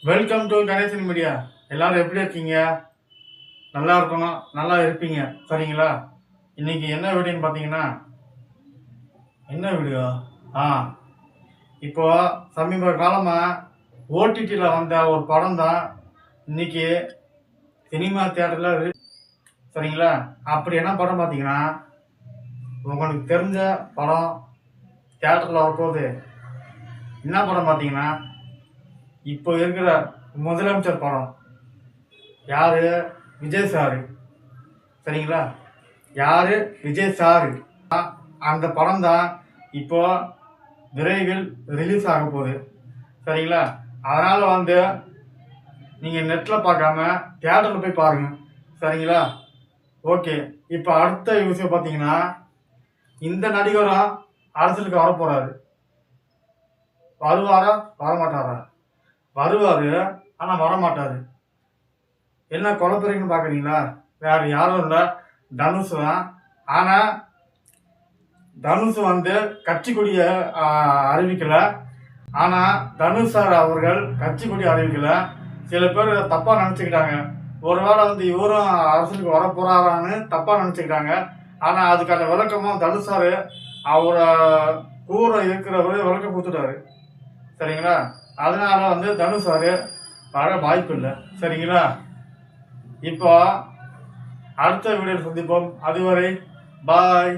Welcome to Ganesan media. எல்லாரும் எப்படி இருக்கீங்க? நல்லா இருக்கணும், நல்லா இருப்பீங்க, சரிங்களா? இன்னைக்கு என்ன வீடியோன்னு பார்த்தீங்கன்னா, என்ன வீடியோ? ஆ இப்போ சமீப காலமாக ஓடிடியில் வந்த ஒரு படம் தான் இன்னைக்கு சினிமா தியேட்டரில், சரிங்களா? அப்படி என்ன படம் பார்த்தீங்கன்னா, உங்களுக்கு தெரிஞ்ச படம் தியேட்டரில் வரப்போகுது. என்ன படம் பார்த்தீங்கன்னா, இப்போ இருக்கிற முதலமைச்சர் படம். யாரு? விஜய் சாரு, சரிங்களா? யாரு? விஜய் சாரு. அந்த படம் தான் இப்போ விரைவில் ரிலீஸ் ஆக போகுது, சரிங்களா? அதனால் நீங்கள் நெட்டில் பார்க்காம தியேட்டரில் போய் பாருங்கள், சரிங்களா? ஓகே. இப்போ அடுத்த விஷயம் பார்த்தீங்கன்னா, இந்த நடிகரும் அரசியலுக்கு வரப்போகிறாரு. வருவாரா வரமாட்டாரா? வருவார், ஆனால் வரமாட்டார். என்ன குழப்பறீங்கன்னு பார்க்குறீங்களா? வேறு யாரும் இல்லை, தனுஷ் தான். ஆனால் தனுஷ் கட்சி கொடியை அறிவிக்கலை. ஆனால் தனுஷ் சார் அவர்கள் கட்சி கொடி அறிவிக்கலை. சில பேர் தப்பாக நினச்சிக்கிட்டாங்க. ஒருவேளை இவரும் அரசுக்கு வரப்போகிறாரான்னு தப்பாக நினச்சிக்கிட்டாங்க. ஆனால் அதுக்கான விளக்கமும் தனுஷ் சார் அவரை கூட இருக்கிறவரு விளக்கம் கொடுத்துட்டாரு, சரிங்களா? அதனால தனுஷ் சார் வர வாய்ப்பு இல்லை, சரிங்களா? இப்போ அடுத்த வீடியோவில் சந்திப்போம். அதுவரை பாய்.